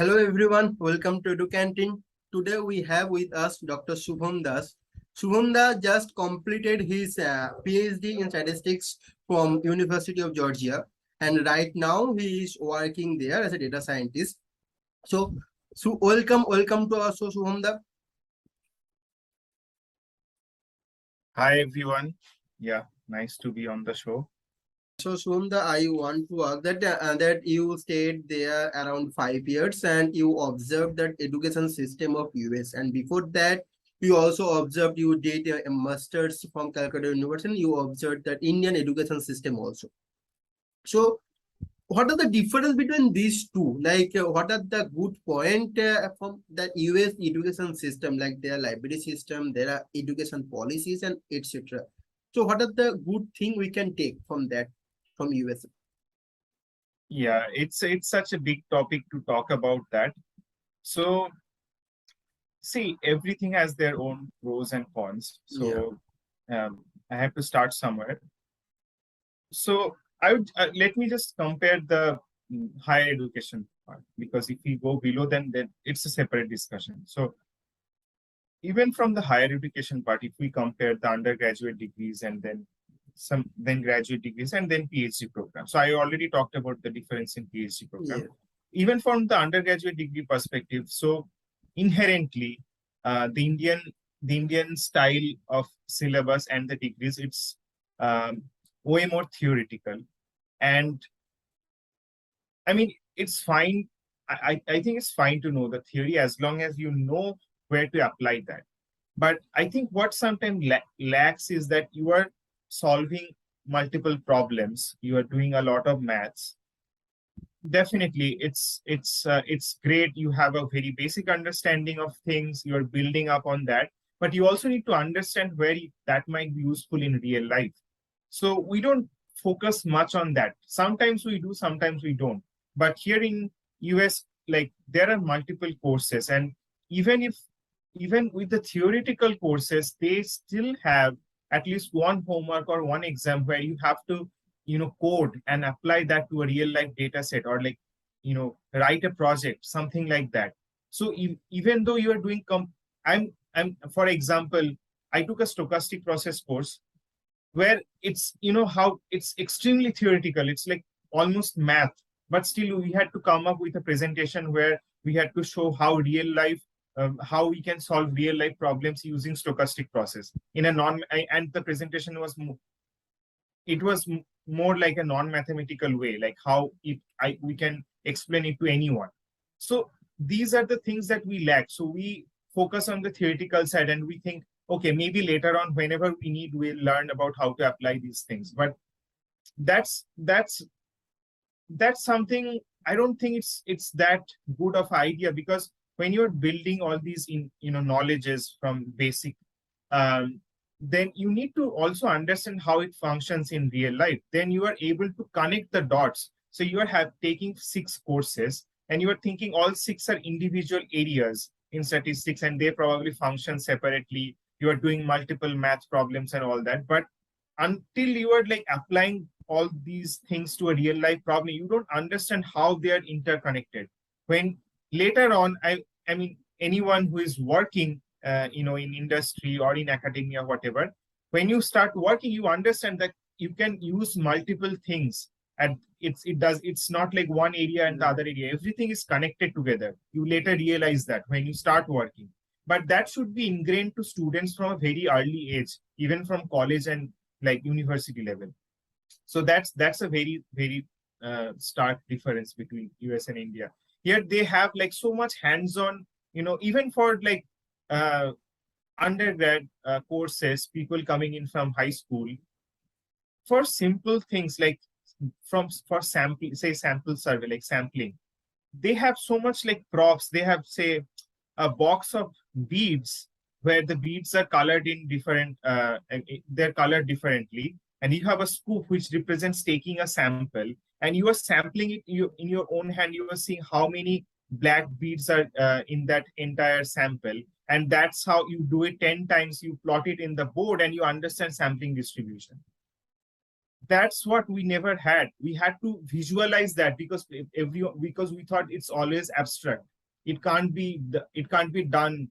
Hello everyone, welcome to Edu Canteen. Today we have with us Dr. Subham Das. Subham Das just completed his PhD in statistics from University of Georgia, and right now he is working there as a data scientist. So welcome to us, Subham Das. Hi everyone. Yeah, nice to be on the show. So Subham, I want to ask that you stayed there around 5 years and you observed that education system of US, and before that you also observed you did a master's from Calcutta University. And you observed that Indian education system also. So what are the difference between these two? Like what are the good point from that US education system, like their library system, their education policies, and etc. So what are the good thing we can take from that from US? Yeah, it's such a big topic to talk about that. So see, everything has their own pros and cons. Yeah. I have to start somewhere. So I would let me just compare the higher education part, because if we go below, then it's a separate discussion. So even from the higher education part, if we compare the undergraduate degrees and then graduate degrees and then PhD program. So I already talked about the difference in PhD program. Yeah. Even from the undergraduate degree perspective, so inherently, the Indian style of syllabus and the degrees, it's way more theoretical. And I mean, it's fine. I think it's fine to know the theory as long as you know where to apply that. But I think what sometimes lacks is that you are solving multiple problems. You are doing a lot of maths. Definitely, it's great. You have a very basic understanding of things. You are building up on that, but you also need to understand where that might be useful in real life. So we don't focus much on that. Sometimes we do, sometimes we don't. But here in US, like there are multiple courses, and even with the theoretical courses, they still have at least one homework or one exam where you have to code and apply that to a real life data set, or like write a project, something like that. So even though you are doing I'm for example, I took a stochastic process course where it's how it's extremely theoretical. It's like almost math, but still we had to come up with a presentation where we had to show how real life how we can solve real life problems using stochastic process in a and the presentation was more like a non-mathematical way, like how we can explain it to anyone. So these are the things that we lack. So we focus on the theoretical side and we think, okay, maybe later on, whenever we need, we'll learn about how to apply these things. But that's that's that's something I don't think it's that good of idea, because when you're building all these knowledges from basic, um, then you need to also understand how it functions in real life. Then you are able to connect the dots. So you are taking 6 courses and you are thinking all 6 are individual areas in statistics and they probably function separately. You are doing multiple math problems and all that, but until you are like applying all these things to a real life problem, you don't understand how they are interconnected. When later on, I mean, anyone who is working in industry or in academia, whatever, when you start working, you understand that you can use multiple things, and it's not like one area and the other area. Everything is connected together. You later realize that when you start working. But that should be ingrained to students from a very early age, even from college and like university level. So that's a very stark difference between US and India. Here they have like so much hands-on, even for like uh, undergrad courses, people coming in from high school for simple things like for sample, say sample survey, like sampling. They have so much like props. They have, say, a box of beads where the beads are colored in different they're colored differently, and you have a scoop which represents taking a sample, and you are sampling it in your own hand. You are seeing how many black beads are in that entire sample, and that's how you do it 10 times. You plot it in the board and you understand sampling distribution. that's what we never had. We had to visualize that because we thought it's always abstract. It can't be done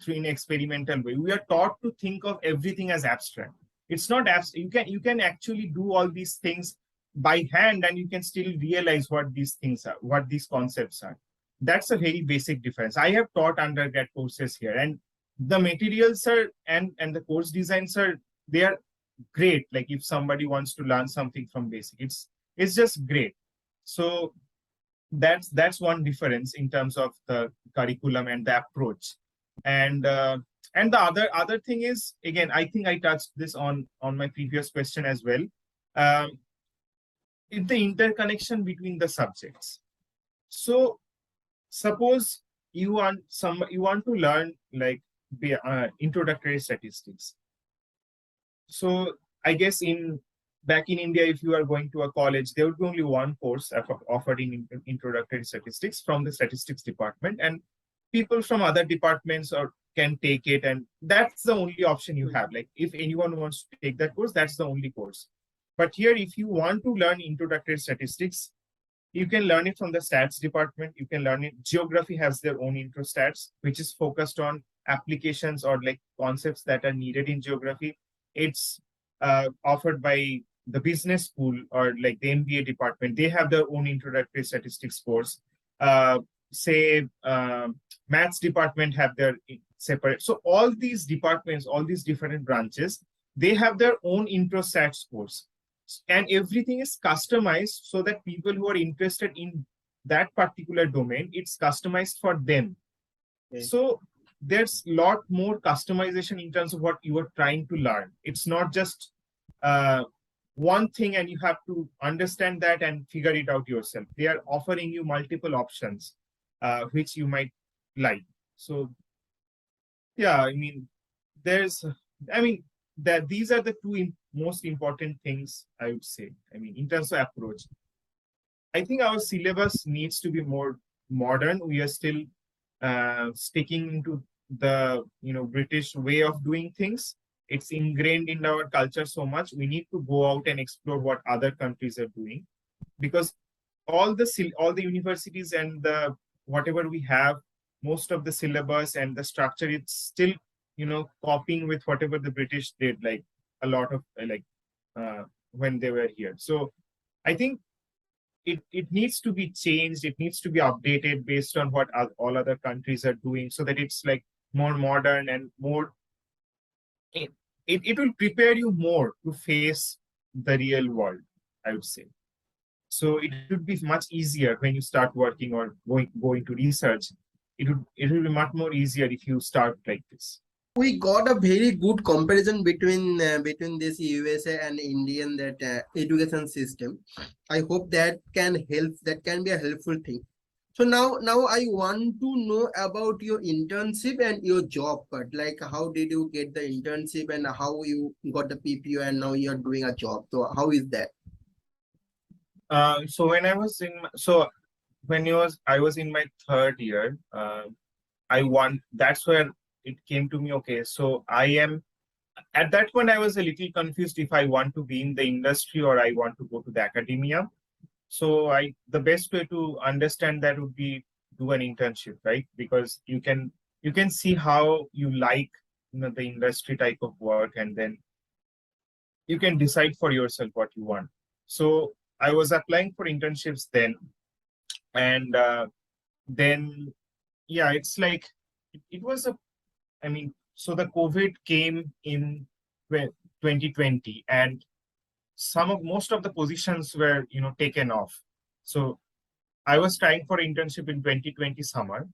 through an experimental way. We are taught to think of everything as abstract. It's not abstract. You can actually do all these things by hand, and you can still realize what these things are, what these concepts are. That's a very basic difference. I have taught undergrad courses here, and the materials are and the course designs are, they are great. Like if somebody wants to learn something from basic, it's just great. So that's one difference in terms of the curriculum and the approach. And the other thing is, again, I think I touched this on my previous question as well. um, it's the interconnection between the subjects. So suppose you want to learn like introductory statistics. So I guess in back in India, if you are going to a college, there would be only one course offered in introductory statistics from the statistics department, and people from other departments or can take it, and that's the only option you have. Like if anyone wants to take that course, that's the only course. But here, if you want to learn introductory statistics, you can learn it from the stats department. You can learn it. Geography has their own intro stats, which is focused on applications or like concepts that are needed in geography. It's offered by the business school or like the MBA department. They have their own introductory statistics course. Say maths department have their separate. So all these departments, all these different branches, they have their own intro stats course, and everything is customized so that people who are interested in that particular domain, it's customized for them. Okay. So there's a lot more customization in terms of what you are trying to learn. It's not just one thing and you have to understand that and figure it out yourself. They are offering you multiple options which you might like. So yeah, I mean, that these are the two most important things, I would say. I mean, in terms of approach, I think our syllabus needs to be more modern. We are still sticking to the British way of doing things. It's ingrained in our culture so much. We need to go out and explore what other countries are doing, because all the universities and the whatever we have, most of the syllabus and the structure, it's still copying with whatever the British did, like a lot of when they were here. So I think it needs to be changed. It needs to be updated based on what all other countries are doing, so that it's like more modern and more. It will prepare you more to face the real world, I would say. So it would be much easier when you start working or going to research. It will be much more easier if you start like this. We got a very good comparison between this USA and Indian education system. I hope that can help. That can be a helpful thing. So now I want to know about your internship and your job part. Like, how did you get the internship and how you got the PPO and now you're doing a job? So how is that? So when I was I was in my third year, that's where it came to me. Okay, so at that point I was a little confused if I want to be in the industry or I want to go to the academia. So the best way to understand that would be do an internship, right? Because you can see how you like the industry type of work, and then you can decide for yourself what you want. So I was applying for internships then, and then yeah, it's like it was so the COVID came in 2020, and most of the positions were taken off. So I was trying for internship in 2020 summer,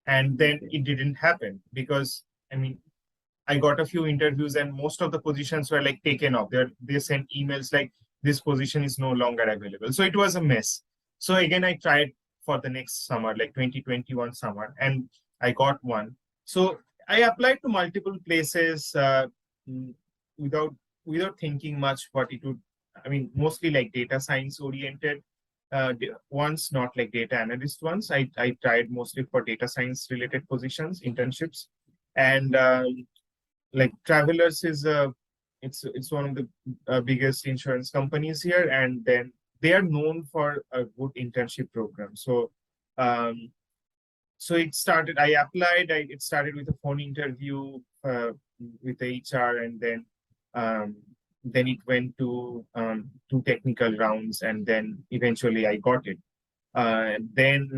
and then it didn't happen because I got a few interviews and most of the positions were like taken off. They sent emails like this position is no longer available. So it was a mess. So again, I tried for the next summer, like 2021 summer, and I got one. So I applied to multiple places without thinking much what it would. Mostly like data science oriented ones, not like data analyst ones. I tried mostly for data science related positions, internships, and like Travelers is it's one of the biggest insurance companies here, and then they are known for a good internship program. So um, so it started. I applied. It started with a phone interview with the HR, and then it went to two technical rounds, and then eventually I got it. Then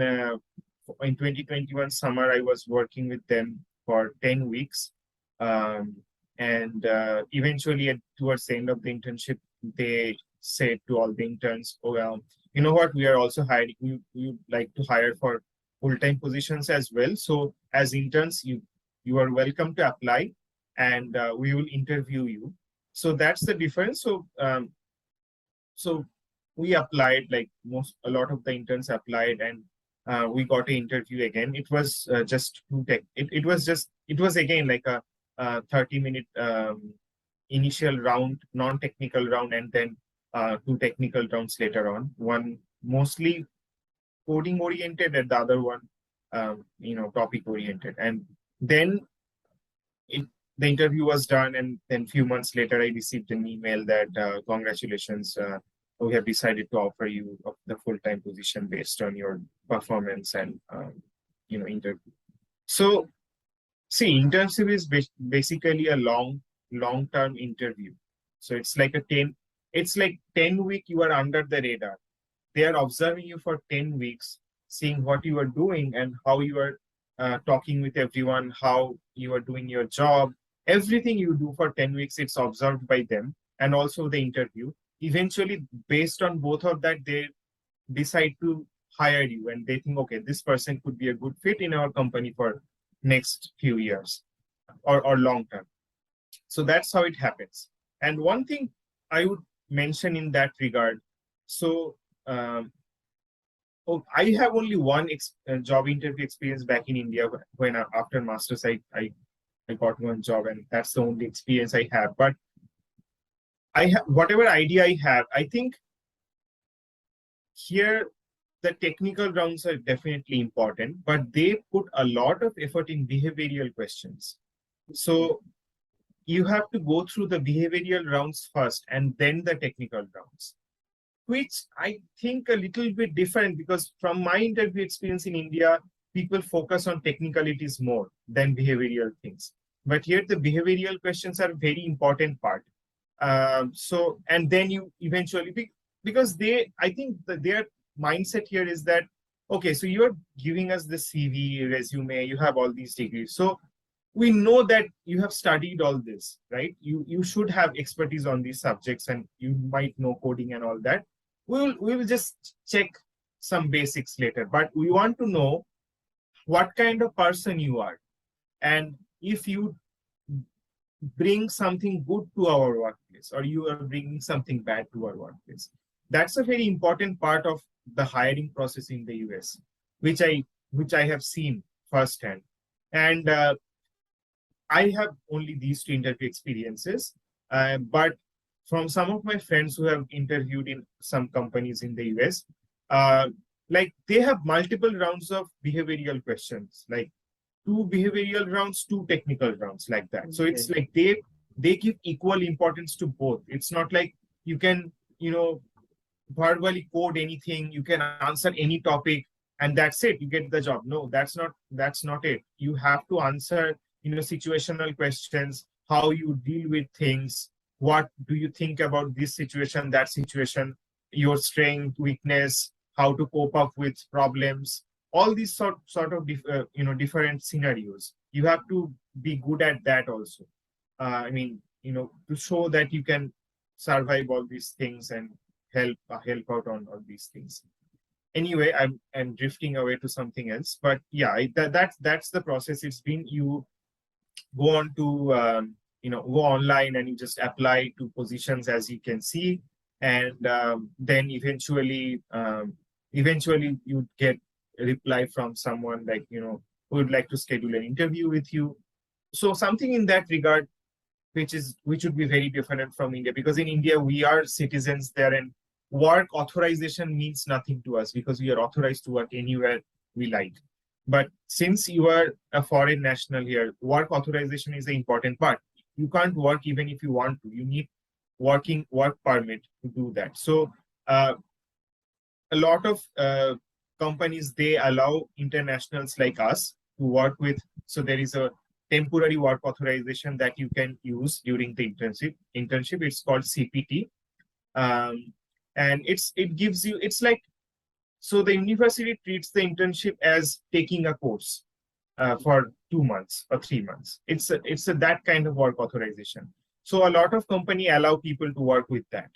in 2021 summer, I was working with them for 10 weeks. Um, and eventually, towards the end of the internship, they said to all the interns, "Oh, well, you know what? We are also hiring. We like to hire for full-time positions as well. So as interns, you are welcome to apply, and we will interview you." So that's the difference. So we applied, like a lot of the interns applied, and we got an interview again. It was just two tech. It was again like a 30-minute initial round, non-technical round, and then two technical rounds later on. One mostly coding oriented, and the other one, topic oriented. And then the interview was done, and then few months later, I received an email that congratulations, we have decided to offer you the full-time position based on your performance and interview. So see, internship is basically a long-term interview. So it's like 10 week you are under the radar. They are observing you for 10 weeks, seeing what you are doing and how you are talking with everyone, how you are doing your job. Everything you do for 10 weeks, it's observed by them, and also the interview. Eventually, based on both of that, they decide to hire you, and they think, okay, this person could be a good fit in our company for next few years or long term. So that's how it happens. And one thing I would mention in that regard, so I have only one job interview experience back in India. When after masters, I got one job, and that's the only experience I have. But I have whatever idea I have. I think here the technical rounds are definitely important, but they put a lot of effort in behavioral questions. So you have to go through the behavioral rounds first, and then the technical rounds, which I think a little bit different, because from my interview experience in India, people focus on technicalities more than behavioral things. But here the behavioral questions are a very important part. And then you eventually, because I think that their mindset here is that, okay, so you're giving us the CV, resume, you have all these degrees. So we know that you have studied all this, right? You should have expertise on these subjects, and you might know coding and all that. We will just check some basics later, but we want to know what kind of person you are, and if you bring something good to our workplace, or you are bringing something bad to our workplace. That's a very important part of the hiring process in the US, which I have seen firsthand. And I have only these two interview experiences, but from some of my friends who have interviewed in some companies in the US, like they have multiple rounds of behavioral questions, like 2 behavioral rounds, 2 technical rounds, like that. So it's like they give equal importance to both. It's not like you can, verbally code anything, you can answer any topic, and that's it, you get the job. No, that's not it. You have to answer, situational questions, how you deal with things, what do you think about this situation, that situation, your strength, weakness, how to cope up with problems, all these sort of different scenarios. You have to be good at that also. To show that you can survive all these things and help out on all these things. Anyway, I'm drifting away to something else, but yeah, that's the process. It's been, you go on to go online, and you just apply to positions, as you can see, and then eventually you get a reply from someone, like, who would like to schedule an interview with you. So something in that regard, which would be very different from India, because in India we are citizens there, and work authorization means nothing to us, because we are authorized to work anywhere we like. But since you are a foreign national here, work authorization is the important part. you can't work even if you want to. You need work permit to do that. So a lot of companies, they allow internationals like us to work with. So there is a temporary work authorization that you can use during the internship. It's called CPT. And it gives you, it's like, so the university treats the internship as taking a course for 2 months or 3 months. It's a that kind of work authorization. So a lot of company allow people to work with that.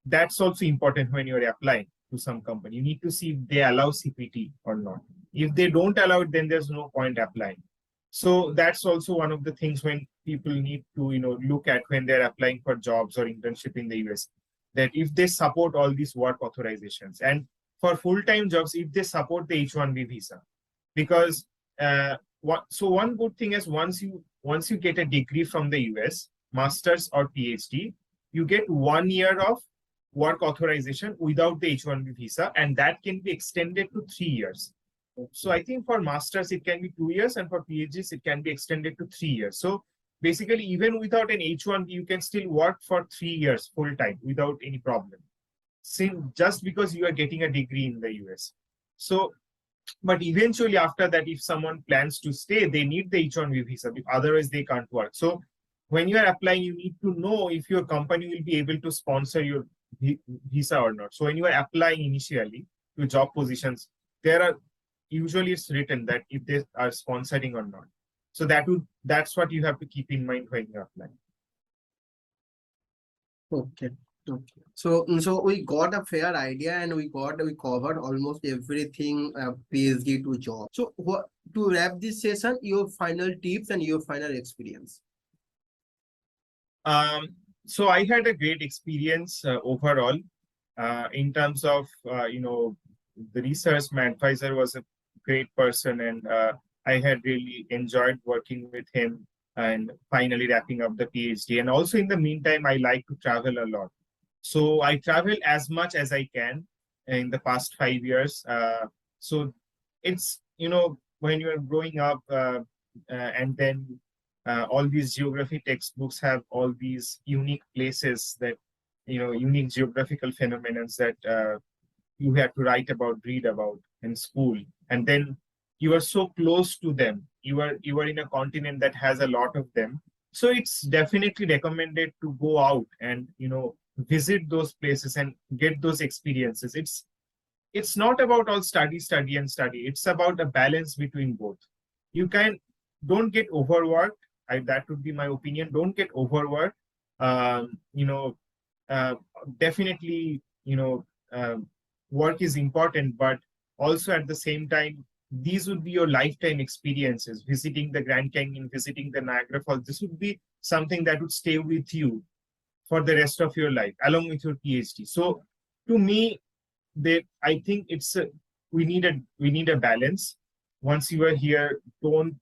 That's also important when you're applying to some company. You need to see if they allow CPT or not. If they don't allow it, then there's no point applying. So that's also one of the things when people need to, look at when they're applying for jobs or internship in the US, that if they support all these work authorizations, and for full-time jobs, if they support the H-1B visa, because so one good thing is once you get a degree from the US, master's or PhD, you get 1 year of work authorization without the H-1B visa, and that can be extended to 3 years. So I think for masters it can be 2 years, and for PhDs it can be extended to 3 years. So basically, even without an H-1B, you can still work for 3 years full time without any problem, just because you are getting a degree in the US. So, but eventually after that, if someone plans to stay, they need the H-1B visa, otherwise they can't work. So when you are applying, you need to know if your company will be able to sponsor your visa or not. So when you are applying initially to job positions, usually it's written that if they are sponsoring or not. So that's what you have to keep in mind when you apply. Okay. Okay. So we got a fair idea, and we covered almost everything, PhD to job. So to wrap this session, your final tips and your final experience. So I had a great experience overall in terms of the research. My advisor was a great person, and I had really enjoyed working with him and finally wrapping up the PhD. And also in the meantime, I like to travel a lot. So I travel as much as I can in the past 5 years. So it's, when you're growing up and then all these geography textbooks have all these unique places that, unique geographical phenomena that you have to write about, read about in school. And then you are so close to them. You are in a continent that has a lot of them. So it's definitely recommended to go out and, visit those places and get those experiences. It's not about all study. It's about a balance between both. Don't get overworked. That would be my opinion. Don't get overworked. Definitely, work is important, but also at the same time, these would be your lifetime experiences. Visiting the Grand Canyon, visiting the Niagara Falls, this would be something that would stay with you for the rest of your life, along with your PhD. So to me, I think we need a balance. Once you are here, don't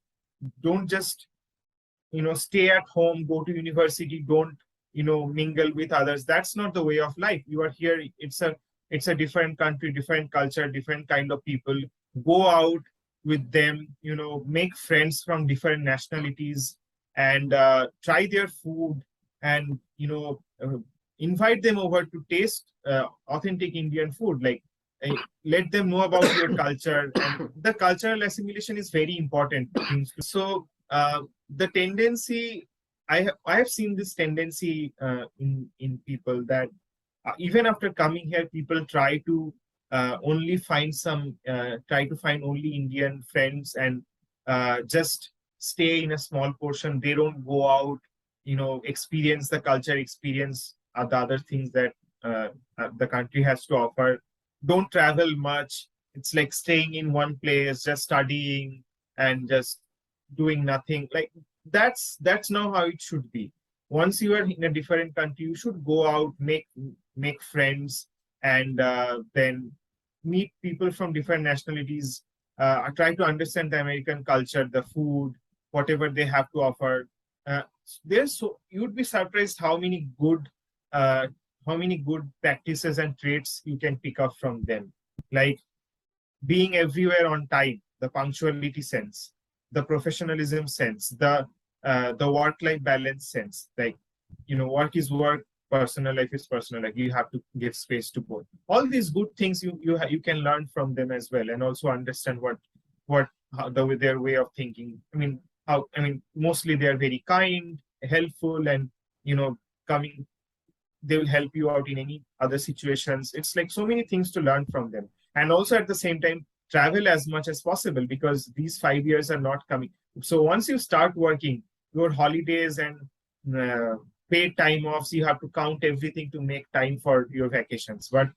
just stay at home, go to university, don't mingle with others. That's not the way of life. You are here, it's a different country, different culture, different kind of people. Go out with them, make friends from different nationalities, and try their food, and invite them over to taste authentic Indian food. Like, let them know about your culture, and the cultural assimilation is very important things. So the tendency, I have seen this tendency in people, that even after coming here, people try to try to find only Indian friends, and just stay in a small portion. They don't go out, experience the culture, experience the other things that the country has to offer. Don't travel much. It's like staying in one place, just studying and just doing nothing. Like, that's not how it should be. Once you are in a different country, you should go out, make friends, and then meet people from different nationalities. Try to understand the American culture, the food, whatever they have to offer. You'd be surprised how many good practices and traits you can pick up from them. Like being everywhere on time, the punctuality sense, the professionalism sense, the the work-life balance sense. Like, work is work, personal life is personal. Like, you have to give space to both. All these good things you can learn from them as well, and also understand their way of thinking. Mostly they are very kind, helpful, and coming. They will help you out in any other situations. It's like so many things to learn from them, and also at the same time travel as much as possible, because these 5 years are not coming. So once you start working, your holidays and paid time offs, you have to count everything to make time for your vacations. But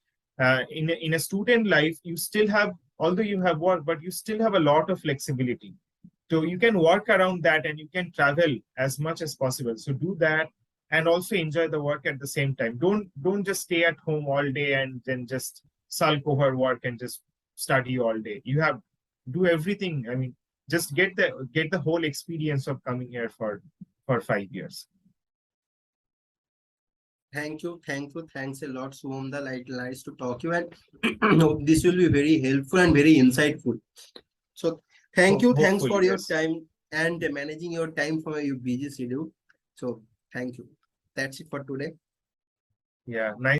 in a student life, you still have, although you have work, but you still have a lot of flexibility. So you can work around that, and you can travel as much as possible. So do that, and also enjoy the work at the same time. Don't just stay at home all day and then just sulk over work and just study all day. You have do everything. Just get the whole experience of coming here for 5 years. Thanks a lot, Subham. Like, nice to talk you, and this will be very helpful and very insightful. So thanks Hopefully, for your yes. time and managing your time for your busy schedule. So thank you. That's it for today. Yeah, nice